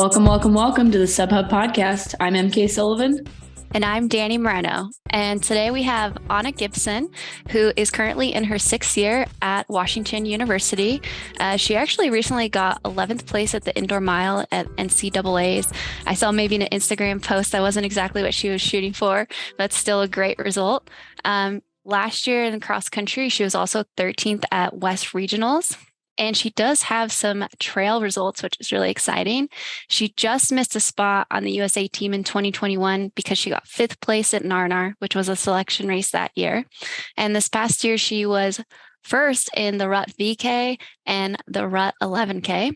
Welcome, welcome, welcome to the SubHub podcast. I'm EmKay Sullivan. And I'm Dani Moreno. And today we have Anna Gibson, who is currently in her 6th year at Washington University. She actually recently got 11th place at the indoor mile at NCAA's. I saw maybe an Instagram post that wasn't exactly what she was shooting for. That's still a great result. Last year in cross country, she was also 13th at West Regionals. And she does have some trail results, which is really exciting. She just missed a spot on the USA team in 2021 because she got 5th place at Narnar, which was a selection race that year. And this past year, she was first in the Rut VK and the Rut 11K.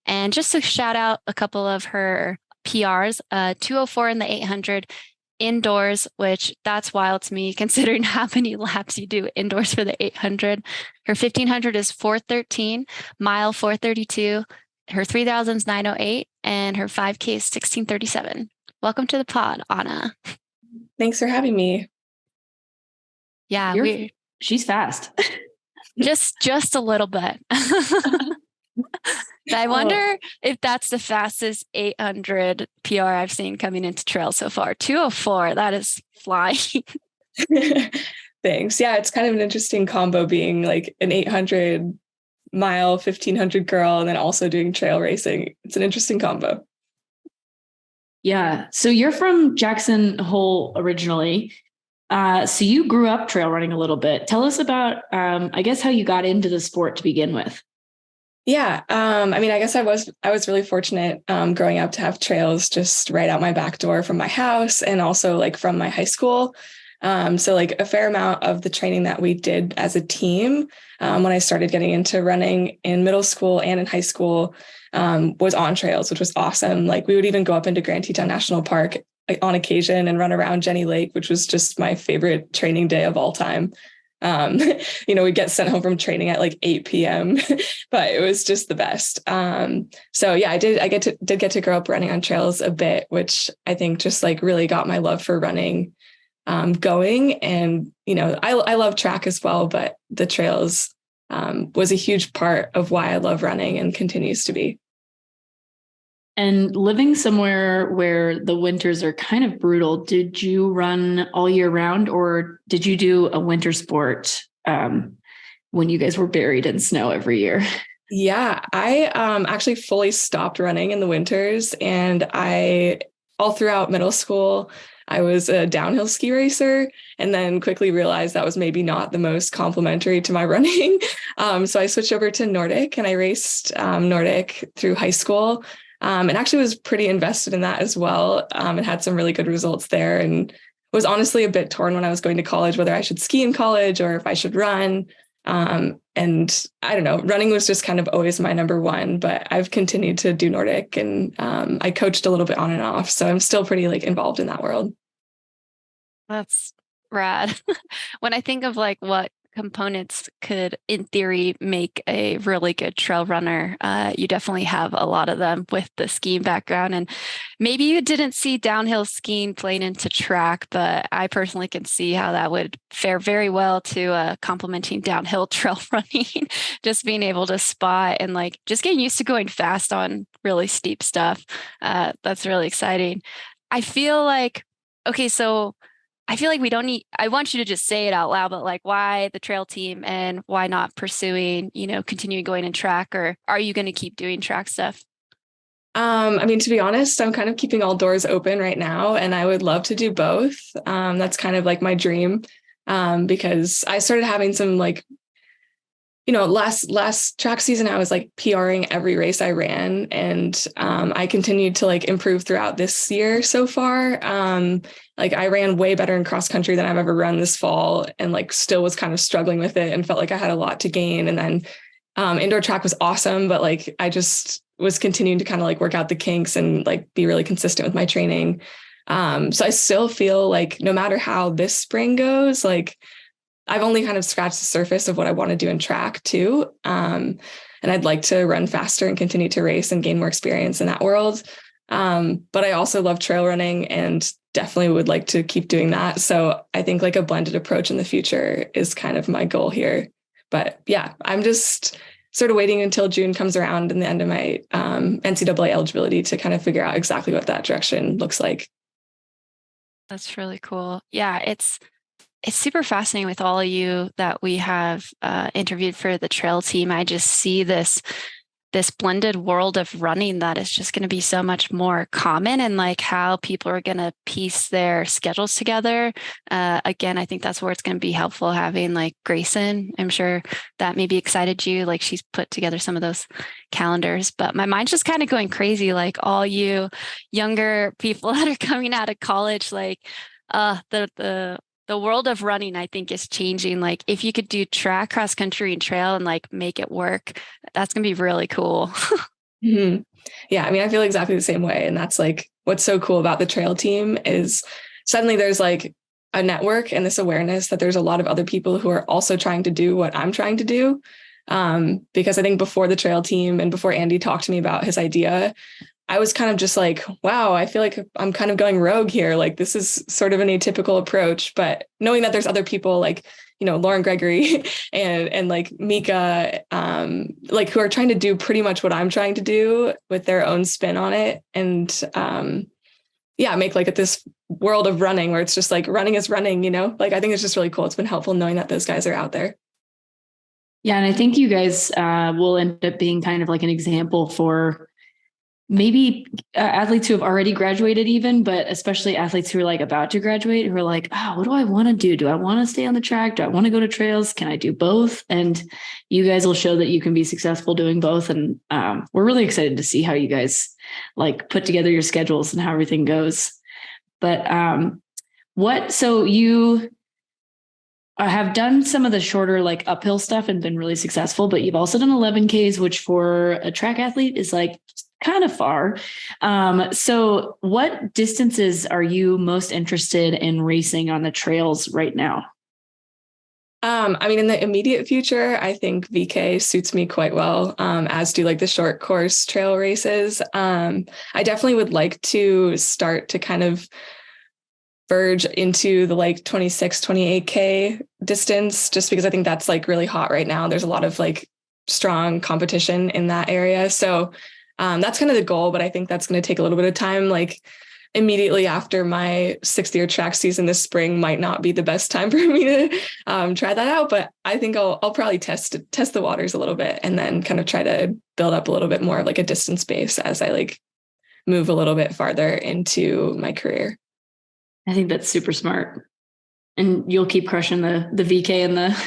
And just to shout out a couple of her PRs, 2:04 in the 800 indoors, which that's wild to me considering how many laps you do indoors for the 800. Her 1500 is 4:13, mile 4:32, her 3000 is 9:08, and her 5K is 16:37. Welcome to the pod, Anna. Thanks for having me. Yeah, she's fast. just a little bit. I wonder if that's the fastest 800 PR I've seen coming into trail so far. 2:04, that is flying. Thanks. Yeah, it's kind of an interesting combo being like an 800 mile, 1500 girl, and then also doing trail racing. It's an interesting combo. Yeah. So you're from Jackson Hole originally. So you grew up trail running a little bit. Tell us about, I guess, how you got into the sport to begin with. Yeah. I guess I was really fortunate growing up to have trails just right out my back door from my house and also like from my high school. So like a fair amount of the training that we did as a team when I started getting into running in middle school and in high school was on trails, which was awesome. Like we would even go up into Grand Teton National Park on occasion and run around Jenny Lake, which was just my favorite training day of all time. We'd get sent home from training at like 8 p.m., but it was just the best. So yeah, I did get to grow up running on trails a bit, which I think just like really got my love for running going. And, I love track as well, but the trails was a huge part of why I love running and continues to be. And living somewhere where the winters are kind of brutal, did you run all year round or did you do a winter sport when you guys were buried in snow every year? Yeah, I actually fully stopped running in the winters, and all throughout middle school, I was a downhill ski racer and then quickly realized that was maybe not the most complimentary to my running. So I switched over to Nordic and I raced Nordic through high school. And actually was pretty invested in that as well, and had some really good results there, and was honestly a bit torn when I was going to college, whether I should ski in college or if I should run. And I don't know, running was just kind of always my number one, but I've continued to do Nordic, and I coached a little bit on and off. So I'm still pretty like involved in that world. That's rad. When I think of like what components could, in theory, make a really good trail runner, you definitely have a lot of them with the skiing background. And maybe you didn't see downhill skiing playing into track, but I personally can see how that would fare very well to complementing downhill trail running. Just being able to spot and like just getting used to going fast on really steep stuff. That's really exciting. I feel like we don't need, I want you to just say it out loud, but like why the trail team and why not pursuing, continuing going in track, or are you going to keep doing track stuff? To be honest, I'm kind of keeping all doors open right now, and I would love to do both. That's kind of like my dream, because I started having some like, last track season, I was like PRing every race I ran, and I continued to like improve throughout this year so far. Like I ran way better in cross country than I've ever run this fall, and like still was kind of struggling with it and felt like I had a lot to gain. And then indoor track was awesome, but like I just was continuing to kind of like work out the kinks and like be really consistent with my training. So I still feel like no matter how this spring goes, like I've only kind of scratched the surface of what I want to do in track too. And I'd like to run faster and continue to race and gain more experience in that world. But I also love trail running and definitely would like to keep doing that. So I think like a blended approach in the future is kind of my goal here. But yeah, I'm just sort of waiting until June comes around and the end of my NCAA eligibility to kind of figure out exactly what that direction looks like. That's really cool. Yeah, it's super fascinating with all of you that we have interviewed for the trail team. I just see this blended world of running that is just going to be so much more common, and like how people are going to piece their schedules together. Again, I think that's where it's going to be helpful having like Grayson. I'm sure that maybe excited you, like she's put together some of those calendars, but my mind's just kind of going crazy. Like all you younger people that are coming out of college, like the world of running, I think, is changing. Like if you could do track, cross country, and trail and like make it work, that's going to be really cool. Mm-hmm. Yeah. I mean, I feel exactly the same way. And that's like, what's so cool about the trail team is suddenly there's like a network and this awareness that there's a lot of other people who are also trying to do what I'm trying to do. Because I think before the trail team and before Andy talked to me about his idea, I was kind of just like, wow, I feel like I'm kind of going rogue here. Like this is sort of an atypical approach, but knowing that there's other people like, Lauren Gregory and like Mika, like who are trying to do pretty much what I'm trying to do with their own spin on it. And make like this world of running where it's just like running is running, like I think it's just really cool. It's been helpful knowing that those guys are out there. Yeah. And I think you guys will end up being kind of like an example for maybe athletes who have already graduated even, but especially athletes who are like about to graduate, who are like, what do I want to do? Do I want to stay on the track? Do I want to go to trails? Can I do both? And you guys will show that you can be successful doing both. And we're really excited to see how you guys like put together your schedules and how everything goes. But so you have done some of the shorter like uphill stuff and been really successful, but you've also done 11Ks, which for a track athlete is like kind of far. So what distances are you most interested in racing on the trails right now? I mean, in the immediate future, I think VK suits me quite well, as do like the short course trail races. I definitely would like to start to kind of verge into the like 26, 28K distance, just because I think that's like really hot right now. There's a lot of like strong competition in that area. So that's kind of the goal, but I think that's going to take a little bit of time. Like immediately after my 6th year track season this spring might not be the best time for me to try that out, but I think I'll probably test the waters a little bit and then kind of try to build up a little bit more of like a distance base as I like move a little bit farther into my career. I think that's super smart. And you'll keep crushing the VK and the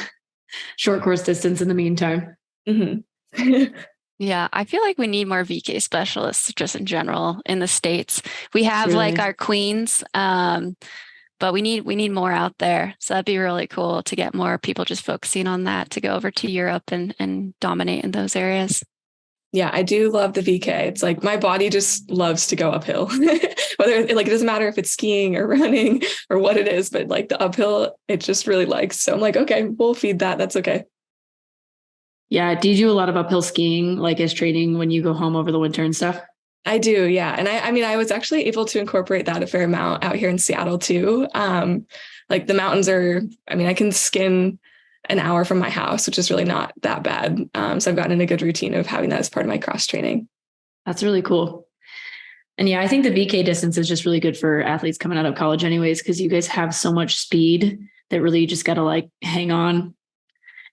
short course distance in the meantime. Mm-hmm. Yeah, I feel like we need more VK specialists just in general in the States. We have Really? like our queens, but we need more out there. So that'd be really cool to get more people just focusing on that, to go over to Europe and dominate in those areas. Yeah, I do love the VK. It's like my body just loves to go uphill. Whether like it doesn't matter if it's skiing or running or what it is, but like the uphill, it just really likes. So I'm like, okay, we'll feed that. That's okay. Yeah. Do you do a lot of uphill skiing, like as training when you go home over the winter and stuff? I do. Yeah. And I mean, I was actually able to incorporate that a fair amount out here in Seattle too. Like the mountains are, I mean, I can skin an hour from my house, which is really not that bad. So I've gotten in a good routine of having that as part of my cross training. That's really cool. And yeah, I think the VK distance is just really good for athletes coming out of college anyways, because you guys have so much speed that really you just got to like hang on.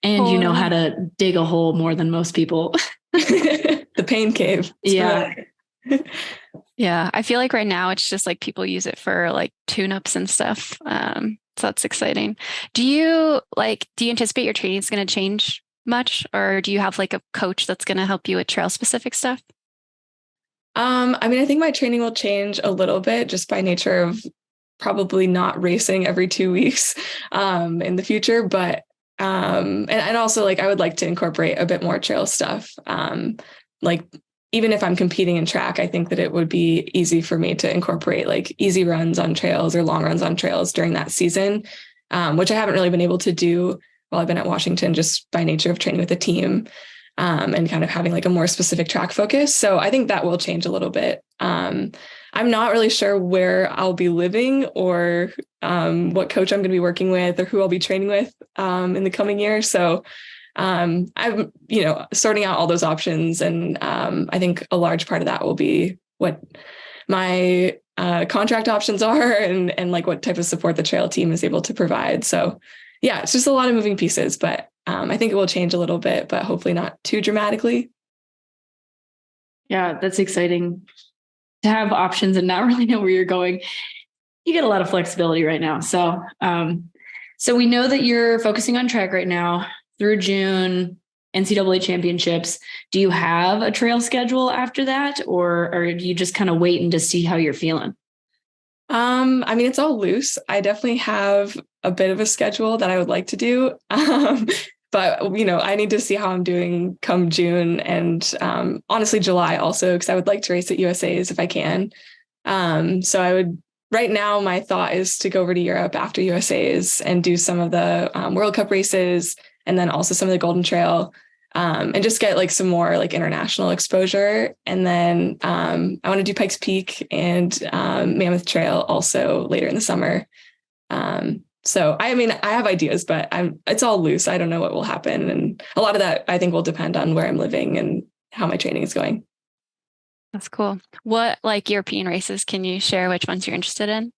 And you know how to dig a hole more than most people. The pain cave. Yeah. Yeah. I feel like right now it's just like people use it for like tune-ups and stuff. So that's exciting. Do you anticipate your training is going to change much, or do you have like a coach that's going to help you with trail specific stuff? I mean, I think my training will change a little bit just by nature of probably not racing every 2 weeks in the future, but and also like I would like to incorporate a bit more trail stuff. Like even if I'm competing in track, I think that it would be easy for me to incorporate like easy runs on trails or long runs on trails during that season, which I haven't really been able to do while I've been at Washington, just by nature of training with a team and kind of having like a more specific track focus. So I think that will change a little bit. I'm not really sure where I'll be living or what coach I'm going to be working with or who I'll be training with in the coming year. So I'm, sorting out all those options. And I think a large part of that will be what my contract options are and like what type of support the trail team is able to provide. So yeah, it's just a lot of moving pieces, but I think it will change a little bit, but hopefully not too dramatically. Yeah, that's exciting to have options and not really know where you're going. You get a lot of flexibility right now. So we know that you're focusing on track right now through June, NCAA championships. Do you have a trail schedule after that, or do you just kind of waiting to see how you're feeling? I mean, it's all loose. I definitely have a bit of a schedule that I would like to do. But, I need to see how I'm doing come June and honestly, July also, because I would like to race at USA's if I can. Right now, my thought is to go over to Europe after USA's and do some of the World Cup races and then also some of the Golden Trail and just get like some more like international exposure. And then I want to do Pikes Peak and Mammoth Trail also later in the summer. So, I mean, I have ideas, but it's all loose. I don't know what will happen. And a lot of that, I think, will depend on where I'm living and how my training is going. That's cool. What like European races can you share which ones you're interested in?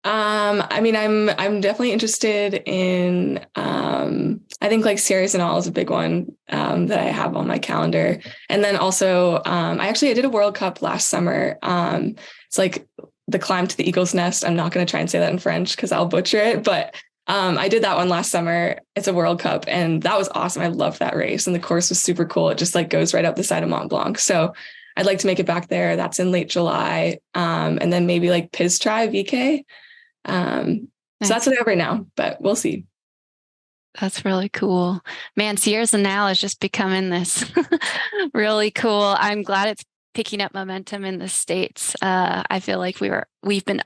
I mean, I'm definitely interested in, I think like Series and All is a big one that I have on my calendar. And then also, I did a World Cup last summer. It's like the climb to the Eagle's Nest. I'm not going to try and say that in French because I'll butcher it, but I did that one last summer. It's a World Cup and that was awesome. I loved that race and the course was super cool. It just like goes right up the side of Mont Blanc. So I'd like to make it back there. That's in late July. And then maybe like Piz Tri VK. Nice. So that's what I have right now, but we'll see. That's really coul. Man, Sierras and Now is just becoming this really cool. I'm glad it's picking up momentum in the States. I feel like we've been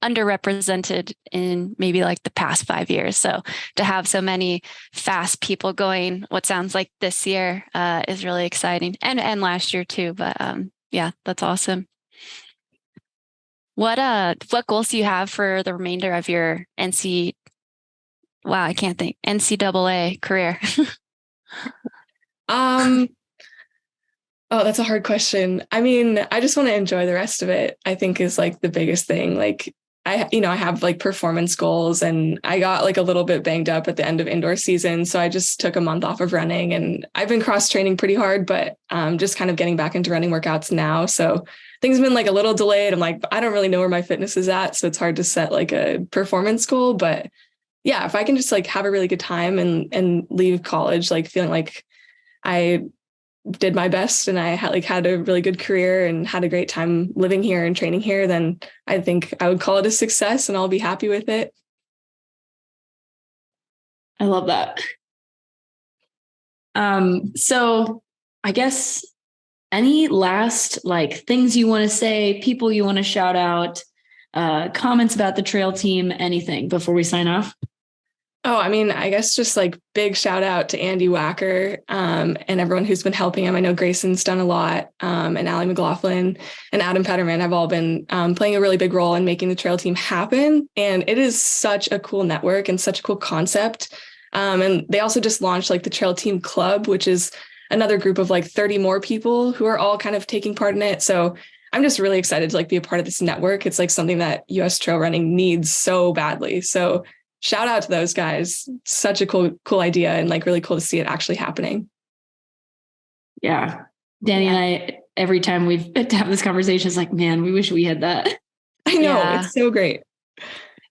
underrepresented in maybe like the past 5 years. So to have so many fast people going, what sounds like this year is really exciting and last year too. But yeah, that's awesome. What goals do you have for the remainder of your NCAA career? Oh, that's a hard question. I mean, I just want to enjoy the rest of it, I think is like the biggest thing. Like I have like performance goals and I got like a little bit banged up at the end of indoor season. So I just took a month off of running and I've been cross training pretty hard, but just kind of getting back into running workouts now. So things have been like a little delayed. I'm like, I don't really know where my fitness is at. So it's hard to set like a performance goal, but yeah, if I can just like have a really good time and leave college, like feeling like I did my best and I had a really good career and had a great time living here and training here, then I think I would call it a success and I'll be happy with it. I love that. So I guess any last like things you want to say, people you want to shout out, comments about the trail team, anything before we sign off? Oh, I mean, I guess just like big shout out to Andy Wacker and everyone who's been helping him. I know Grayson's done a lot and Allie McLaughlin and Adam Petterman have all been playing a really big role in making the trail team happen. And it is such a cool network and such a cool concept. And they also just launched like the Trail Team Club, which is another group of like 30 more people who are all kind of taking part in it. So I'm just really excited to like be a part of this network. It's like something that US trail running needs so badly. So shout out to those guys. Such a cool idea and like really cool to see it actually happening. Yeah. Dani and I, every time we've to have this conversation, it's like, man, we wish we had that. I know. Yeah. It's so great.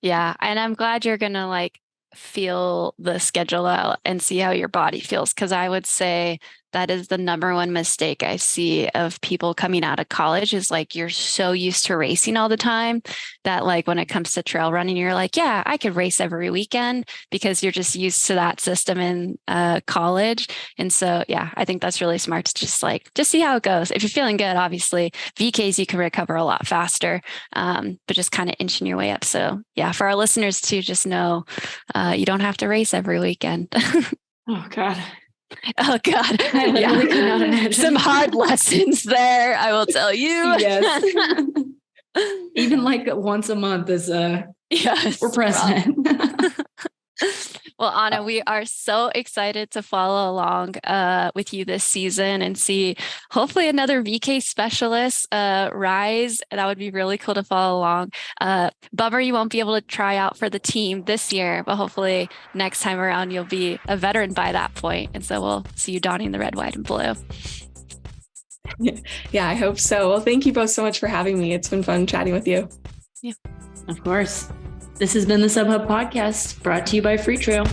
Yeah. And I'm glad you're going to like feel the schedule out and see how your body feels. Cause I would say that is the number one mistake I see of people coming out of college is like, you're so used to racing all the time that like when it comes to trail running, you're like, yeah, I could race every weekend because you're just used to that system in college. And so, yeah, I think that's really smart to just see how it goes. If you're feeling good, obviously VKs, you can recover a lot faster, but just kind of inching your way up. So yeah, for our listeners to just know, you don't have to race every weekend. Oh God. Oh God. I literally could not imagine. Some hard lessons there, I will tell you. Yes. Even like once a month is yes, we're present. Well, Anna, we are so excited to follow along with you this season and see hopefully another VK specialist rise. That would be really cool to follow along. Bummer you won't be able to try out for the team this year, but hopefully next time around you'll be a veteran by that point. And so we'll see you donning the red, white, and blue. Yeah, I hope so. Well, thank you both so much for having me. It's been fun chatting with you. Yeah, of course. This has been the SubHub Podcast, brought to you by Free Trail.